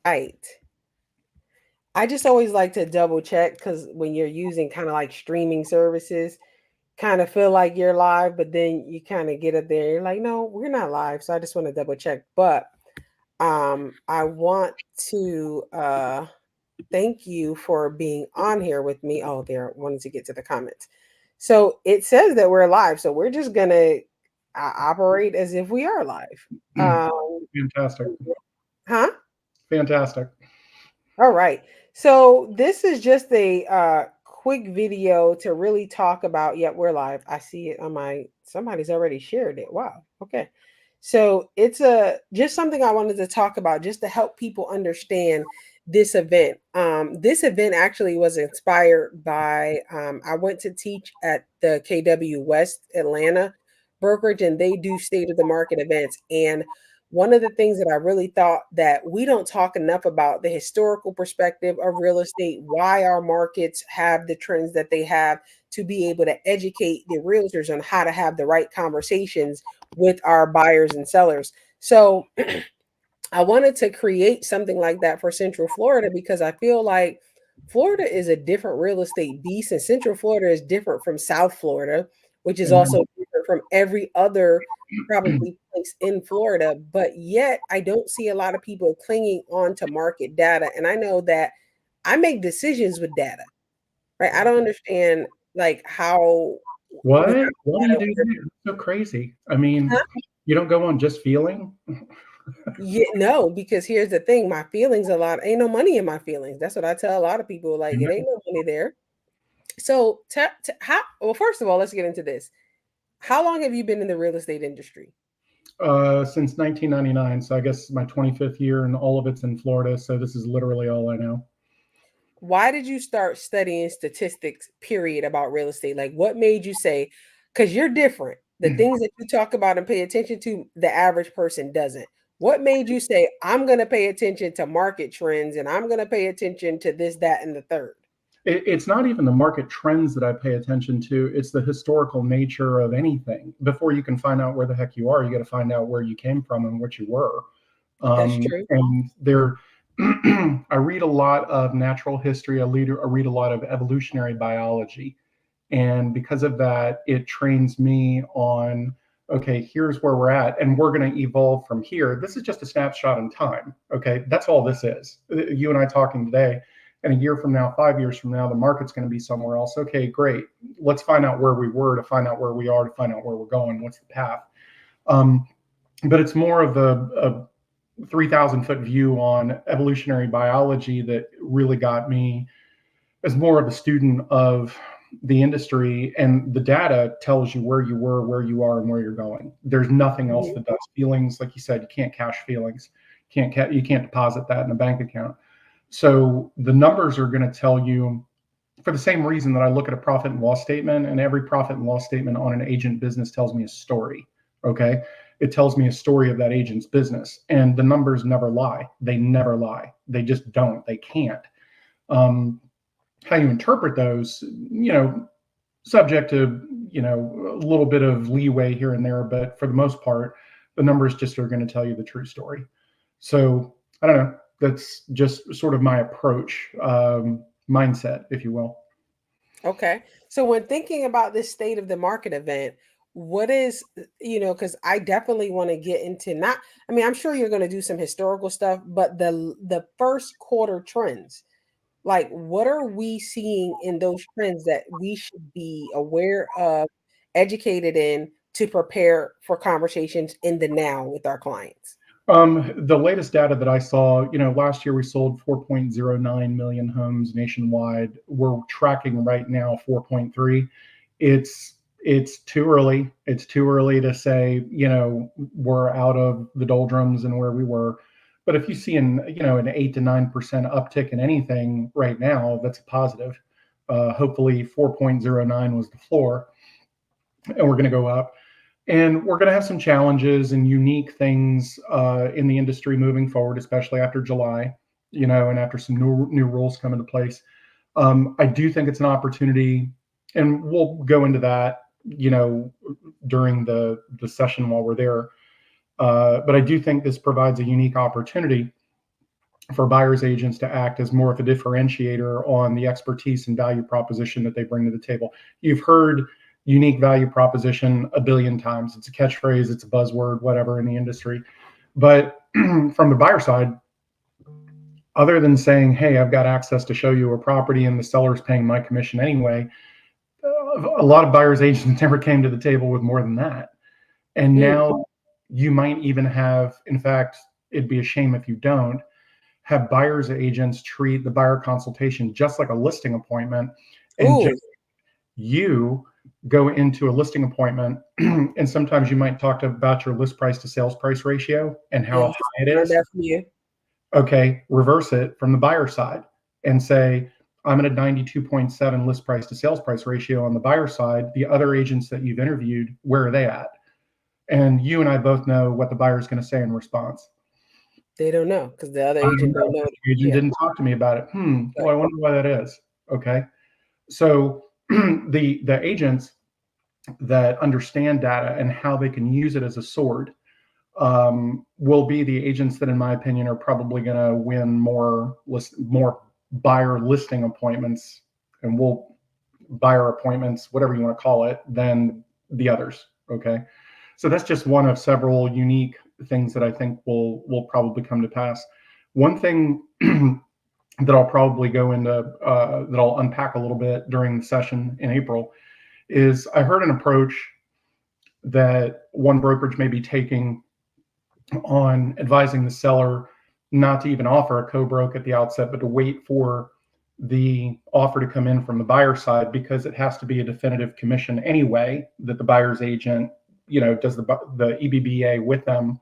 Right. I just always like to double check because when you're using kind of like streaming services, kind of feel like you're live, but then you kind of get up there, you're like, no, we're not live. So I just want to double check. But I want to thank you for being on here with me. Oh, there, wanted to get to the comments. So it says that we're live. So we're just gonna operate as if we are live. Fantastic. Huh? Fantastic. All right. So this is just a quick video to really talk about. Yep, we're live. I see it on my. Somebody's already shared it. Wow. Okay. So it's a just something I wanted to talk about, just to help people understand this event. This event actually was inspired by. I went to teach at the KW West Atlanta brokerage, and they do state of the market events. And one of the things that I really thought that we don't talk enough about the historical perspective of real estate, why our markets have the trends that they have, to be able to educate the realtors on how to have the right conversations with our buyers and sellers. So I wanted to create something like that for Central Florida because I feel like Florida is a different real estate beast, and Central Florida is different from South Florida, which is also different from every other probably place in Florida. But yet, I don't see a lot of people clinging on to market data. And I know that I make decisions with data, right? I don't understand like how What? without What do you data, do there? It's so crazy. I mean, huh? you don't go on just feeling? Yeah, no, because here's the thing, my feelings a lot ain't no money in my feelings. That's what I tell a lot of people, like, it Amen. ain't no money there. So, how well, first of all, let's get into this. How long have you been in the real estate industry? Since 1999, so I guess my 25th year, and all of it's in Florida. So this is literally all I know. Why did you start studying statistics, period, about real estate? Like, what made you say, because you're different, the things that you talk about and pay attention to, the average person doesn't. What made you say, I'm going to pay attention to market trends and I'm going to pay attention to this, that, and the third? It's not even the market trends that I pay attention to. It's the historical nature of anything. Before you can find out where the heck you are, you got to find out where you came from and what you were. That's true. And there, I read a lot of natural history. I read a lot of evolutionary biology, and because of that, it trains me on, okay, here's where we're at, and we're going to evolve from here. This is just a snapshot in time. Okay, that's all this is. You and I talking today, and a year from now, 5 years from now, the market's going to be somewhere else. Okay, great. Let's find out where we were, to find out where we are, to find out where we're going. What's the path? Um, but it's more of a 3,000-foot view on evolutionary biology that really got me as more of a student of the industry. And the data tells you where you were, where you are, and where you're going. There's nothing else Mhm. that does. Feelings, like you said, you can't cash feelings. You can't deposit that in a bank account. So the numbers are going to tell you, for the same reason that I look at a profit and loss statement, and every profit and loss statement on an agent business tells me a story. Okay. It tells me a story of that agent's business, and the numbers never lie. They never lie. They just don't. They can't. Um, how you interpret those, subject to, a little bit of leeway here and there, but for the most part, the numbers just are going to tell you the true story. So I don't know. That's just sort of my approach, mindset, if you will. Okay. So when thinking about this state of the market event, what is, because I definitely want to get into not, I mean, I'm sure you're going to do some historical stuff, but the first quarter trends, like what are we seeing in those trends that we should be aware of, educated in to prepare for conversations in the now with our clients? The latest data that I saw, last year we sold 4.09 million homes nationwide. We're tracking right now 4.3. It's too early. It's too early to say, we're out of the doldrums and where we were. But if you see an 8 to 9% uptick in anything right now, that's a positive. Hopefully 4.09 was the floor, and we're going to go up. And we're going to have some challenges and unique things in the industry moving forward, especially after July, and after some new rules come into place. I do think it's an opportunity, and we'll go into that, during the session while we're there. But I do think this provides a unique opportunity for buyer's agents to act as more of a differentiator on the expertise and value proposition that they bring to the table. You've heard unique value proposition a billion times. It's a catchphrase, it's a buzzword, whatever in the industry. But from the buyer side, other than saying, hey, I've got access to show you a property and the seller's paying my commission anyway, a lot of buyer's agents never came to the table with more than that. And now you might even have, in fact, it'd be a shame if you don't, have buyer's agents treat the buyer consultation just like a listing appointment, and just you go into a listing appointment and sometimes you might talk about your list price to sales price ratio and how high it is. Okay, reverse it from the buyer side and say, I'm at a 92.7 list price to sales price ratio on the buyer side. The other agents that you've interviewed, where are they at? And you and I both know what the buyer is going to say in response. They don't know because the other agent don't know. The agent didn't talk to me about it. Well, I wonder why that is. Okay. So the agents that understand data and how they can use it as a sword will be the agents that, in my opinion, are probably going to win more buyer listing appointments and buyer appointments, whatever you want to call it, than the others. Okay. So that's just one of several unique things that I think will probably come to pass. One thing that I'll probably go into, that I'll unpack a little bit during the session in April, is I heard an approach that one brokerage may be taking on advising the seller not to even offer a co-broke at the outset, but to wait for the offer to come in from the buyer side, because it has to be a definitive commission anyway that the buyer's agent, does the EBBA with them.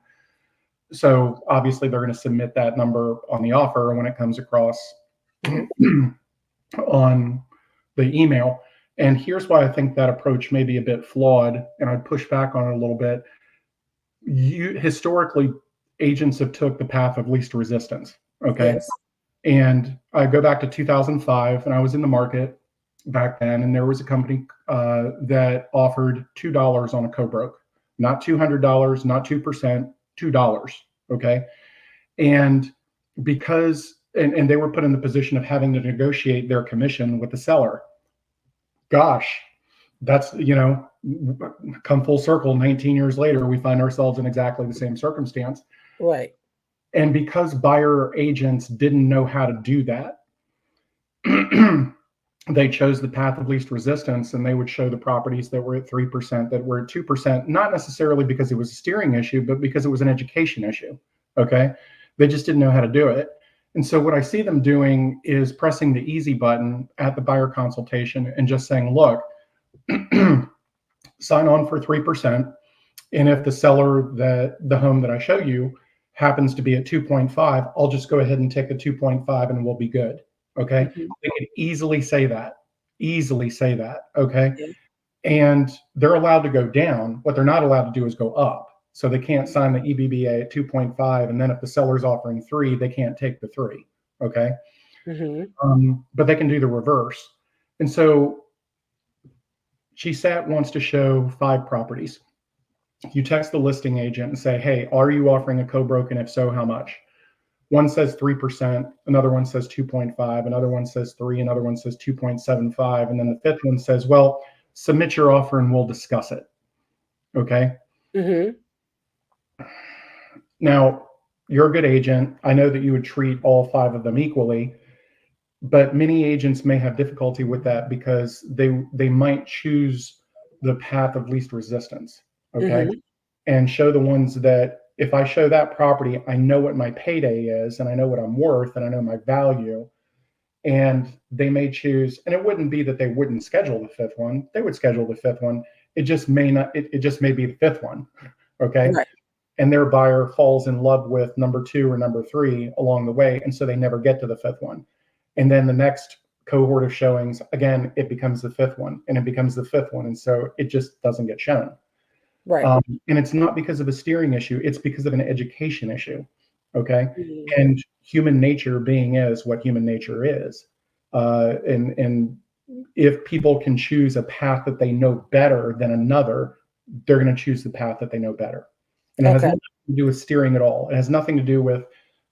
So obviously they're going to submit that number on the offer when it comes across on the email. And here's why I think that approach may be a bit flawed, and I'd push back on it a little bit. Historically, agents have took the path of least resistance. Okay. Yes. And I go back to 2005, and I was in the market back then, and there was a company that offered $2 on a co-broke, not $200, not 2%, $2. Okay. And because, and they were put in the position of having to negotiate their commission with the seller. Gosh, that's, come full circle, 19 years later, we find ourselves in exactly the same circumstance. Right. And because buyer agents didn't know how to do that, they chose the path of least resistance, and they would show the properties that were at 3%, that were at 2%, not necessarily because it was a steering issue, but because it was an education issue. Okay. They just didn't know how to do it. And so what I see them doing is pressing the easy button at the buyer consultation and just saying, look, sign on for 3%. And if the seller, the home that I show you happens to be at 2.5, I'll just go ahead and take the 2.5 and we'll be good. Okay. Mm-hmm. They can easily say that. Okay. Yeah. And they're allowed to go down. What they're not allowed to do is go up. So they can't sign the EBBA at 2.5. And then if the seller's offering 3, they can't take the 3. Okay. Mm-hmm. But they can do the reverse. And so GSAT wants to show 5 properties. You text the listing agent and say, hey, are you offering a co-broke? And if so, how much? One says 3%, another one says 2.5, another one says 3, another one says 2.75. And then the 5th one says, well, submit your offer and we'll discuss it. Okay. Mm-hmm. Now, you're a good agent. I know that you would treat all 5 of them equally, but many agents may have difficulty with that because they might choose the path of least resistance. Okay. Mm-hmm. And show the ones that, if I show that property, I know what my payday is and I know what I'm worth and I know my value. And they may choose, and it wouldn't be that they wouldn't schedule the 5th one. They would schedule the 5th one. It just may not, it just may be the 5th one. Okay. Right. And their buyer falls in love with number 2 or number 3 along the way. And so they never get to the 5th one. And then the next cohort of showings, again, it becomes the 5th one and it becomes the 5th one. And so it just doesn't get shown. Right. And it's not because of a steering issue. It's because of an education issue. Okay. Mm-hmm. And human nature being is what human nature is. And if people can choose a path that they know better than another, they're going to choose the path that they know better. And it has nothing to do with steering at all. It has nothing to do with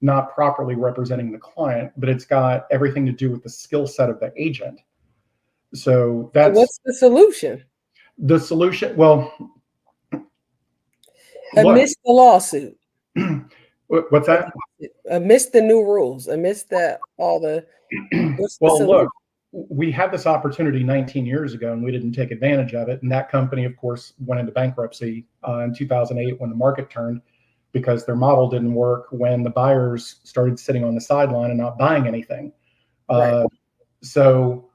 not properly representing the client, but it's got everything to do with the skill set of the agent. So that's what's the solution? the solution. Well, Amidst the lawsuit. What's that? Amidst the new rules, amidst all the well, look, we had this opportunity 19 years ago and we didn't take advantage of it. And that company, of course, went into bankruptcy in 2008 when the market turned, because their model didn't work when the buyers started sitting on the sideline and not buying anything. Right. So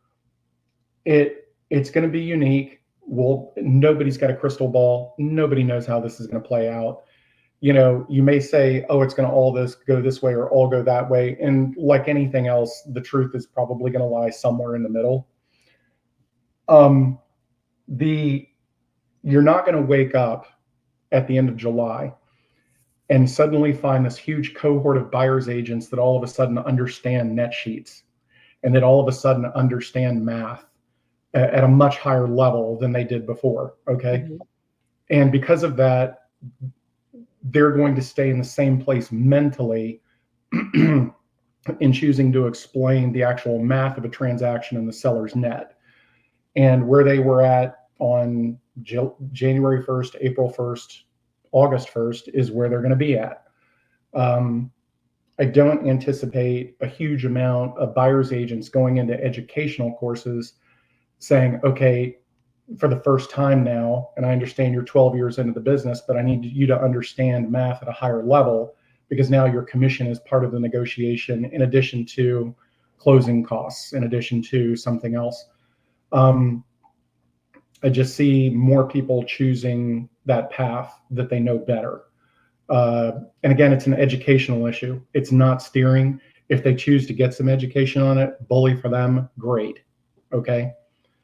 it's going to be unique. Nobody's got a crystal ball. Nobody knows how this is going to play out. You know, you may say, oh, it's going to all go this way or all go that way. And like anything else, the truth is probably going to lie somewhere in the middle. You're not going to wake up at the end of July and suddenly find this huge cohort of buyer's agents that all of a sudden understand net sheets and that all of a sudden understand math at a much higher level than they did before. Okay. Mm-hmm. And because of that, they're going to stay in the same place mentally in choosing to explain the actual math of a transaction in the seller's net. And where they were at on January 1st, April 1st, August 1st is where they're going to be at. I don't anticipate a huge amount of buyer's agents going into educational courses saying, okay, for the first time now, and I understand you're 12 years into the business, but I need you to understand math at a higher level, because now your commission is part of the negotiation in addition to closing costs, in addition to something else. I just see more people choosing that path that they know better. And again, it's an educational issue. It's not steering. If they choose to get some education on it, bully for them, great. Okay.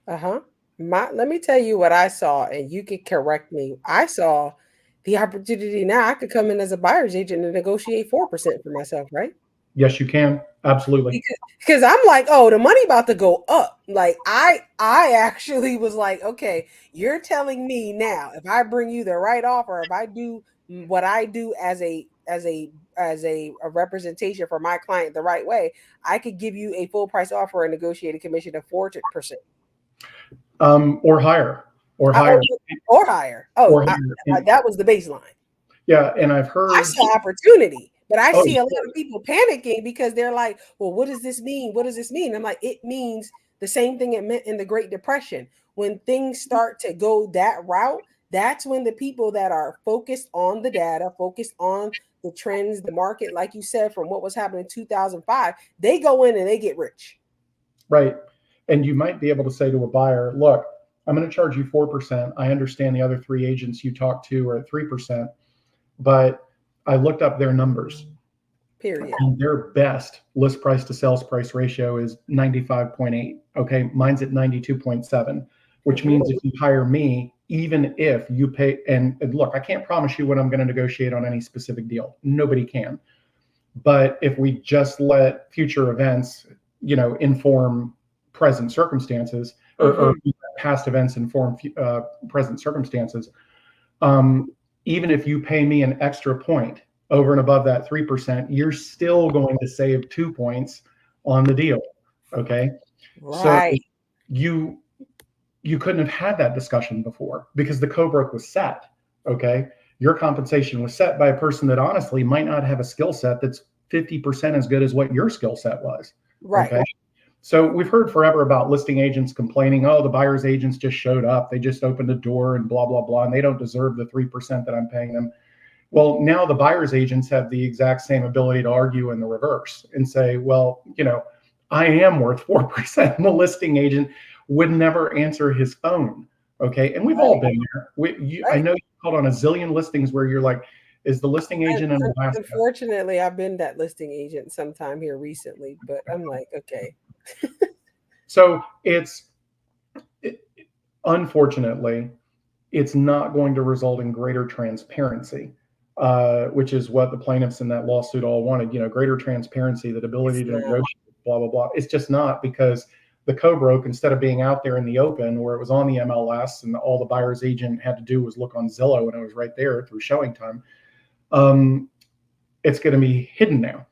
Uh-huh. Let me tell you what I saw, and you can correct me. I saw the opportunity now. I could come in as a buyer's agent and negotiate 4% for myself, right? Yes, you can. Absolutely. Because I'm like, oh, the money about to go up. Like I actually was like, okay, you're telling me now, if I bring you the right offer, if I do what I do as a representation for my client the right way, I could give you a full price offer and negotiate a commission of 4%. Or higher. Or higher. Oh, or higher. That was the baseline. Yeah, and I've heard. I saw opportunity, but I see a lot of people panicking because they're like, well, what does this mean? What does this mean? I'm like, it means the same thing it meant in the Great Depression. When things start to go that route, that's when the people that are focused on the data, focused on the trends, the market, like you said, from what was happening in 2005, they go in and they get rich. Right. And you might be able to say to a buyer, look, I'm going to charge you 4%. I understand the other three agents you talked to are at 3%, but I looked up their numbers. Period. And their best list price to sales price ratio is 95.8. Okay. Mine's at 92.7, which means if you hire me, even if you pay, and look, I can't promise you what I'm going to negotiate on any specific deal. Nobody can. But if we just let future events, inform present circumstances, or past events inform present circumstances, even if you pay me an extra point over and above that 3%, you're still going to save 2 points on the deal. Okay. Right. So you couldn't have had that discussion before because the co-broke was set. Okay. Your compensation was set by a person that honestly might not have a skill set that's 50% as good as what your skill set was. Right. Okay. So we've heard forever about listing agents complaining, oh, the buyer's agents just showed up. They just opened the door and blah, blah, blah. And they don't deserve the 3% that I'm paying them. Well, now the buyer's agents have the exact same ability to argue in the reverse and say, well, I am worth 4%. And the listing agent would never answer his phone. Okay. And we've all been there. I know you called on a zillion listings where you're like, is the listing agent in Alaska? Unfortunately, I've been that listing agent sometime here recently, but I'm like, okay. So unfortunately, it's not going to result in greater transparency, which is what the plaintiffs in that lawsuit all wanted, greater transparency, that ability to negotiate, blah, blah, blah. It's just not, because the co-broke, instead of being out there in the open where it was on the MLS and all the buyer's agent had to do was look on Zillow and it was right there through showing time, it's going to be hidden now.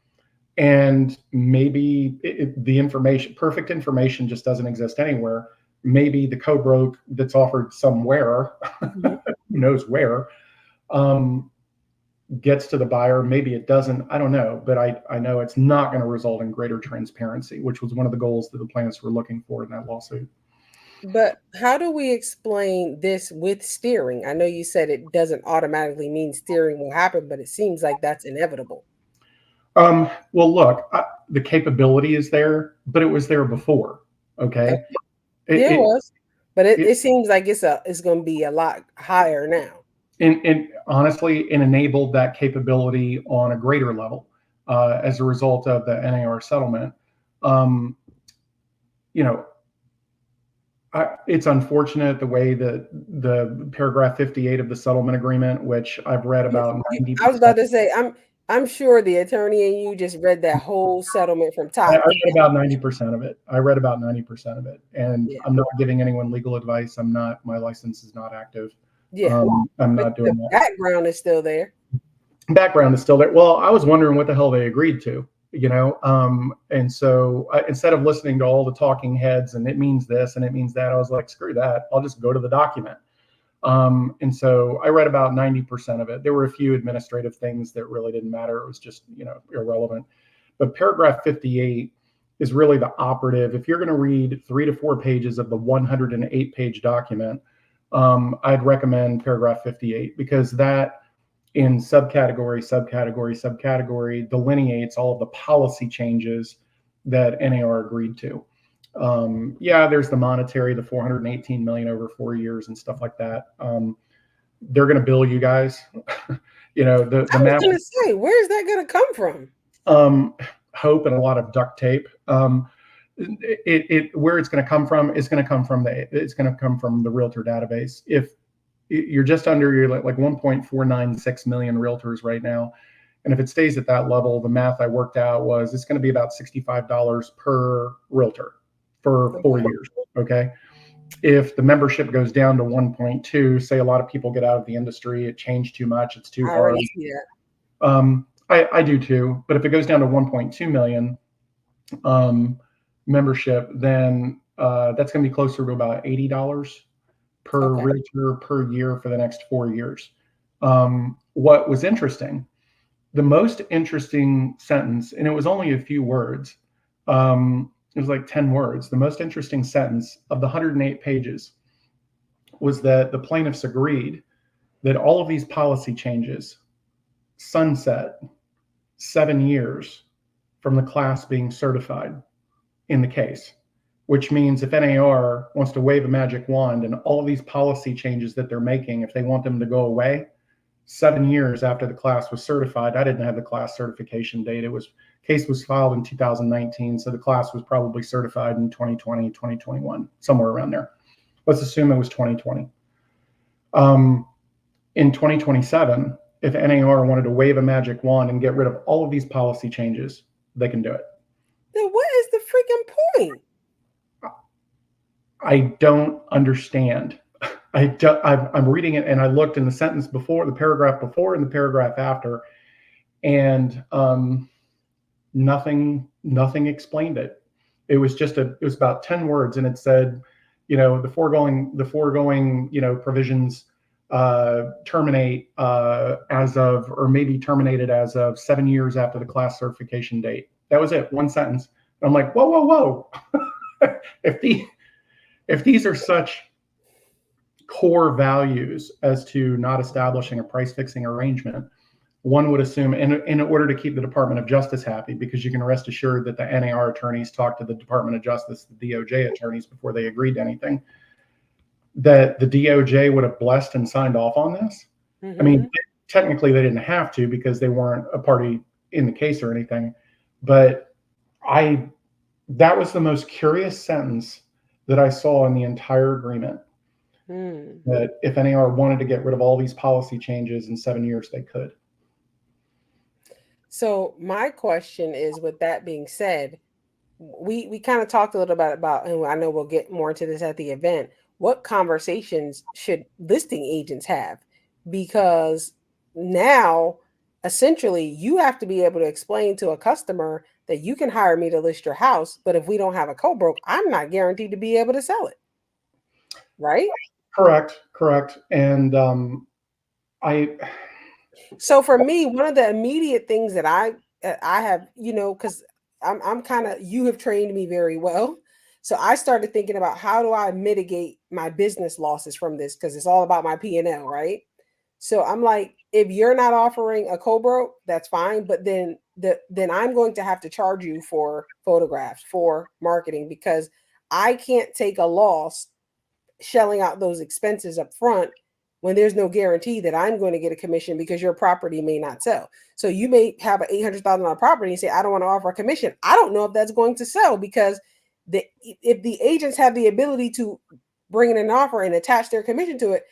And maybe the information, perfect information, just doesn't exist anywhere. Maybe the code broke that's offered somewhere, who knows where, gets to the buyer. Maybe it doesn't. I don't know. But I know it's not going to result in greater transparency, which was one of the goals that the plaintiffs were looking for in that lawsuit. But how do we explain this with steering? I know you said it doesn't automatically mean steering will happen, but it seems like that's inevitable. Well, look, the capability is there, but it was there before. Okay. There was, but it, it seems like it's going to be a lot higher now. and honestly, it enabled that capability on a greater level as a result of the NAR settlement. You know, it's unfortunate the way that the paragraph 58 of the settlement agreement, which I've read about 90%. I was about to say, I'm sure the attorney and you just read that whole settlement from top. I read about 90% of it. I read about 90% of it, and Yeah. I'm not giving anyone legal advice. I'm not. My license is not active. Yeah, I'm not doing the that. background is still there. Background is still there. Well, I was wondering what the hell they agreed to, and so instead of listening to all the talking heads and it means this and it means that, I was like, screw that. I'll just go to the document. And so I read about 90% of it. There were a few administrative things that really didn't matter. It was just, irrelevant. But paragraph 58 is really the operative. If you're going to read 3 to 4 pages of the 108-page document, I'd recommend paragraph 58, because that, in subcategory delineates all of the policy changes that NAR agreed to. There's the monetary, the 418 million over 4 years and stuff like that. They're going to bill you guys. The I was going to say, where's that going to come from? Hope and a lot of duct tape. Where it's going to come from is going to come from the realtor database. If you're just under, you're like 1.496 million realtors right now. And if it stays at that level, the math I worked out was it's going to be about $65 per realtor for 4 years. Okay. If the membership goes down to 1.2, say a lot of people get out of the industry, it changed too much, it's too hard. I do too. But if it goes down to 1.2 million membership, then that's going to be closer to about $80 per realtor per year for the next 4 years. What was interesting, the most interesting sentence, and it was only a few words, it was like 10 words. The most interesting sentence of the 108 pages was that the plaintiffs agreed that all of these policy changes sunset 7 years from the class being certified in the case, which means if NAR wants to wave a magic wand and all of these policy changes that they're making, if they want them to go away, 7 years after the class was certified. I didn't have the class certification date. Case was filed in 2019, so the class was probably certified in 2020, 2021, somewhere around there. Let's assume it was 2020. In 2027, if NAR wanted to wave a magic wand and get rid of all of these policy changes, they can do it. Then what is the freaking point? I don't understand. I'm reading it, and I looked in the sentence before, the paragraph before, and the paragraph after, and nothing explained it. It was about 10 words, and it said, the foregoing provisions terminate as of, or maybe terminated as of 7 years after the class certification date. That was it, one sentence. And I'm like, whoa. If these are such core values as to not establishing a price fixing arrangement, one would assume in order to keep the Department of Justice happy, because you can rest assured that the NAR attorneys talked to the Department of Justice, the DOJ attorneys, before they agreed to anything, that the DOJ would have blessed and signed off on this. Mm-hmm. I mean, technically they didn't have to because they weren't a party in the case or anything, but that was the most curious sentence that I saw in the entire agreement. That if NAR wanted to get rid of all these policy changes in 7 years, they could. So my question is, with that being said, we kind of talked a little bit about, and I know we'll get more into this at the event, what conversations should listing agents have? Because now essentially you have to be able to explain to a customer that you can hire me to list your house, but if we don't have a co-broke, I'm not guaranteed to be able to sell it. Right? Correct. And I So for me, one of the immediate things that I have, because I'm kind of, you have trained me very well. So I started thinking about how do I mitigate my business losses from this, because it's all about my P&L, right? So I'm like, if you're not offering a co-broke, that's fine, but then I'm going to have to charge you for photographs, for marketing, because I can't take a loss shelling out those expenses up front when there's no guarantee that I'm going to get a commission, because your property may not sell. So you may have an $800,000 property and say, I don't want to offer a commission. I don't know if that's going to sell, because if the agents have the ability to bring in an offer and attach their commission to it,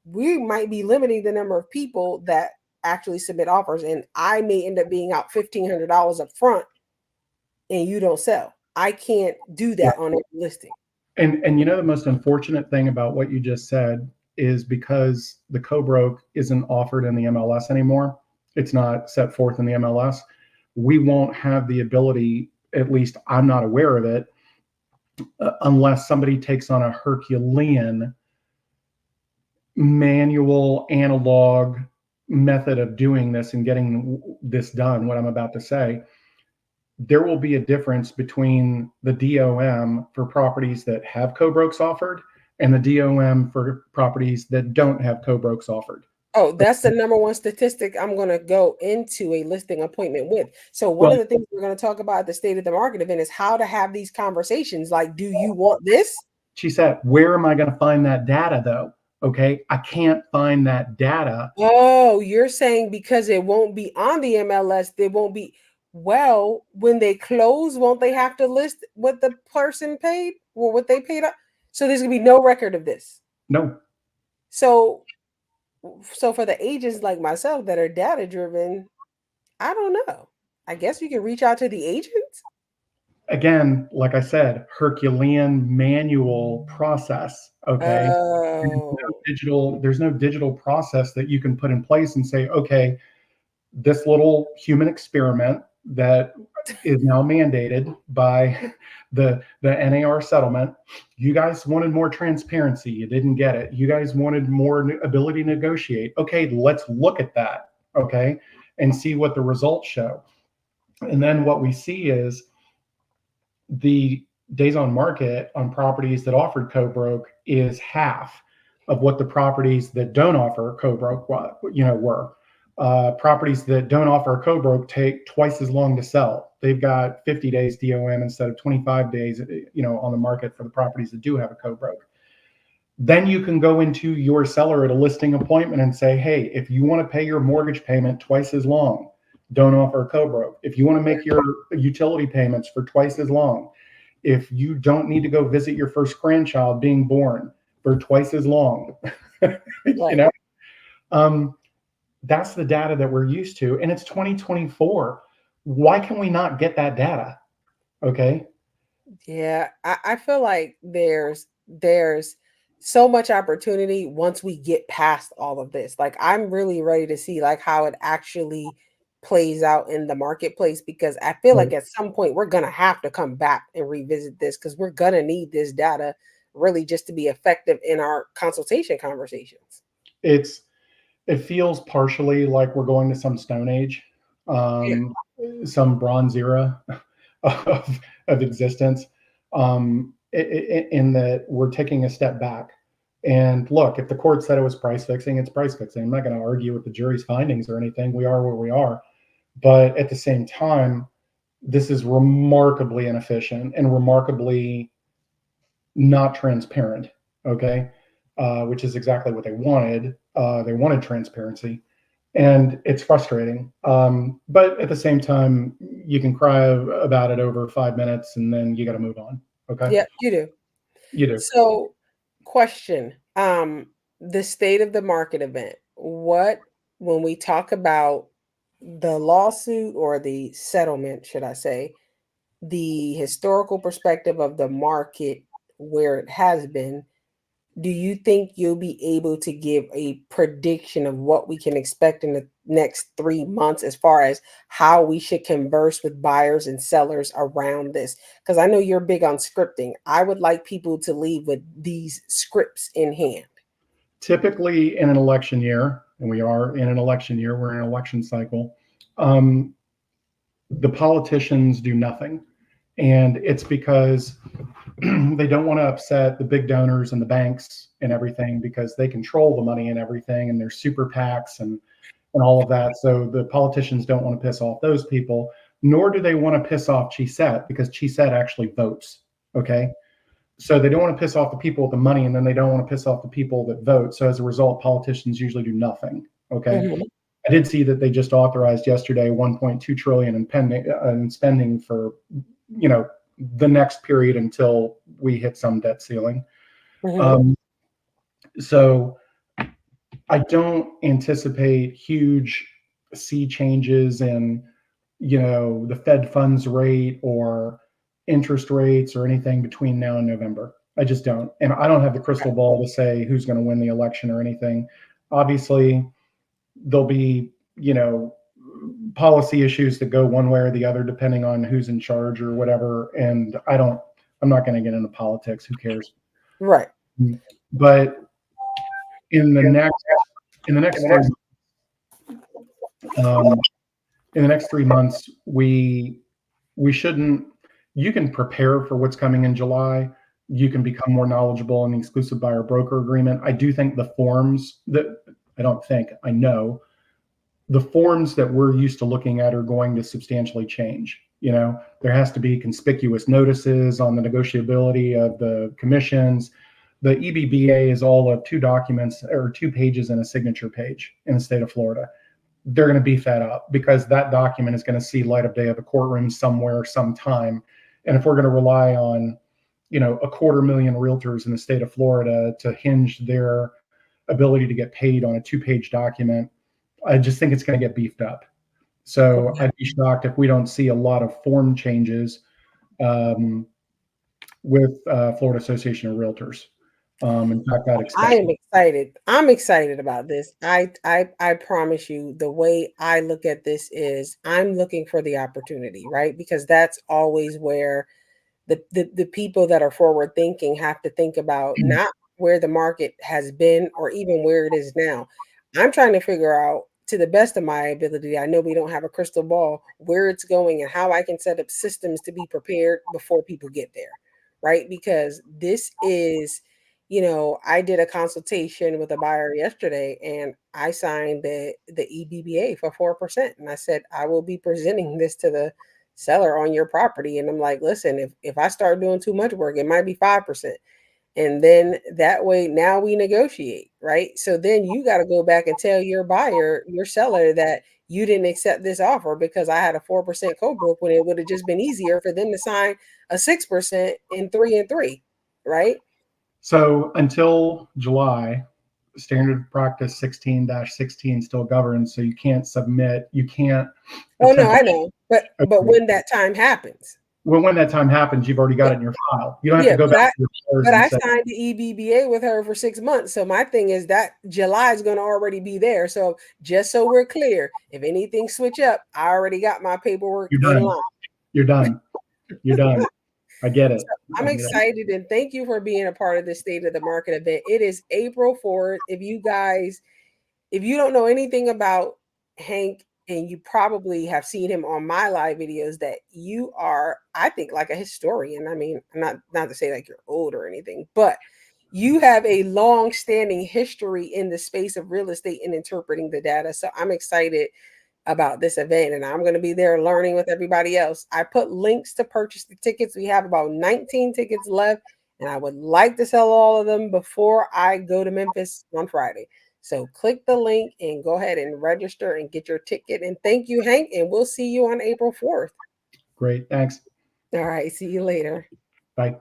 we might be limiting the number of people that actually submit offers. And I may end up being out $1,500 up front and you don't sell. I can't do yeah. that on every listing. And the most unfortunate thing about what you just said is because the co-broke isn't offered in the MLS anymore, it's not set forth in the MLS, we won't have the ability, at least I'm not aware of it, unless somebody takes on a Herculean manual analog method of doing this and getting this done, what I'm about to say. There will be a difference between the DOM for properties that have co-brokes offered and the DOM for properties that don't have co-brokes offered. Oh, that's the number one statistic I'm going to go into a listing appointment with. So one Well, of the things we're going to talk about at the State of the Market event is how to have these conversations. Like, do you want this? she said, where am I going to find that data though? Okay, I can't find that data. Oh, you're saying because it won't be on the MLS, they won't be. Well, when they close, won't they have to list what the person paid or what they paid up? So there's going to be no record of this. No. So for the agents like myself that are data driven, I don't know. I guess you can reach out to the agents. Again, like I said, Herculean manual process. Okay. Oh, There's no digital process that you can put in place and say, okay, this little human experiment that is now mandated by the NAR settlement. You guys wanted more transparency. You didn't get it. You guys wanted more ability to negotiate. Okay, let's look at that. Okay, and see what the results show. And then what we see is the days on market on properties that offered co-broke is half of what the properties that don't offer co-broke were. Properties that don't offer a co-broke take twice as long to sell. They've got 50 days DOM instead of 25 days, on the market for the properties that do have a co-broke. Then you can go into your seller at a listing appointment and say, hey, if you want to pay your mortgage payment twice as long, don't offer a co-broke. If you want to make your utility payments for twice as long, if you don't need to go visit your first grandchild being born for twice as long, right. That's the data that we're used to, and it's 2024. Why can we not get that data? Okay. Yeah, I feel like there's so much opportunity once we get past all of this. Like I'm really ready to see like how it actually plays out in the marketplace, because I feel like at some point we're gonna have to come back and revisit this, because we're gonna need this data really just to be effective in our consultation conversations. It feels partially like we're going to some Stone Age, Yeah. some Bronze Era of existence, in that we're taking a step back. And look, if the court said it was price fixing, it's price fixing. I'm not going to argue with the jury's findings or anything. We are where we are. But at the same time, this is remarkably inefficient and remarkably not transparent. Okay. Which is exactly what they wanted. They wanted transparency, and it's frustrating. But at the same time, you can cry about it over 5 minutes, and then you got to move on. Okay. Yeah, you do. You do. So, question, the State of the Market event, what when we talk about the lawsuit or the settlement, should I say, the historical perspective of the market where it has been, do you think you'll be able to give a prediction of what we can expect in the next 3 months as far as how we should converse with buyers and sellers around this? Because I know you're big on scripting. I would like people to leave with these scripts in hand. Typically in an election year, and we are in an election year, we're in an election cycle, the politicians do nothing. And it's because they don't want to upset the big donors and the banks and everything, because they control the money and everything, and there's super PACs and all of that. So the politicians don't want to piss off those people, nor do they want to piss off CHESET, because CHESET actually votes. Okay. So they don't want to piss off the people with the money, and then they don't want to piss off the people that vote. So as a result, politicians usually do nothing. Okay. Mm-hmm. I did see that they just authorized yesterday 1.2 trillion in spending for, the next period until we hit some debt ceiling. Mm-hmm. So I don't anticipate huge sea changes in, the Fed funds rate or interest rates or anything between now and November. I just don't. And I don't have the crystal ball to say who's going to win the election or anything. Obviously, there'll be, policy issues that go one way or the other, depending on who's in charge or whatever. And I'm not going to get into politics. Who cares? Right. But in the next 3 months, we shouldn't. You can prepare for what's coming in July. You can become more knowledgeable in the exclusive buyer broker agreement. I do think the forms I know the forms that we're used to looking at are going to substantially change. There has to be conspicuous notices on the negotiability of the commissions. The EBBA is all of 2 documents or 2 pages and a signature page in the state of Florida. They're going to beef that up, because that document is going to see light of day at the courtroom somewhere, sometime. And if we're going to rely on, 250,000 realtors in the state of Florida to hinge their ability to get paid on a 2-page document, I just think it's going to get beefed up. So okay. I'd be shocked if we don't see a lot of form changes with Florida Association of Realtors. In fact, I am excited. I'm excited about this. I promise you, the way I look at this is I'm looking for the opportunity, right? Because that's always where the people that are forward thinking have to think about, not where the market has been or even where it is now. I'm trying to figure out, to the best of my ability, I know we don't have a crystal ball, where it's going and how I can set up systems to be prepared before people get there, right? Because this is, I did a consultation with a buyer yesterday, and I signed the EBBA for 4%. And I said, I will be presenting this to the seller on your property. And I'm like, listen, if I start doing too much work, it might be 5%. And then that way, now we negotiate, right? So then you got to go back and tell your buyer, your seller, that you didn't accept this offer because I had a 4% co-broke, when it would have just been easier for them to sign a 6% in 3 and 3, right? So until July, standard practice 16-16 still governs. So you can't submit, you can't. Oh, no, I know. But when that time happens. Well, when that time happens, you've already got it in your file. You don't have to go back to your But I signed the EBBA with her for 6 months. So my thing is that July is going to already be there. So just so we're clear, if anything switch up, I already got my paperwork in line. You're done. You're done. I get it. So I'm excited, and thank you for being a part of the State of the Market event. It is April 4th. If you don't know anything about Hank, and you probably have seen him on my live videos, that you are, I think, like a historian. I mean, not to say like you're old or anything, but you have a long-standing history in the space of real estate and interpreting the data. So I'm excited about this event, and I'm going to be there learning with everybody else. I put links to purchase the tickets. We have about 19 tickets left, and I would like to sell all of them before I go to Memphis on Friday. So click the link and go ahead and register and get your ticket. And thank you, Hank, and we'll see you on April 4th. Great. Thanks. All right. See you later. Bye.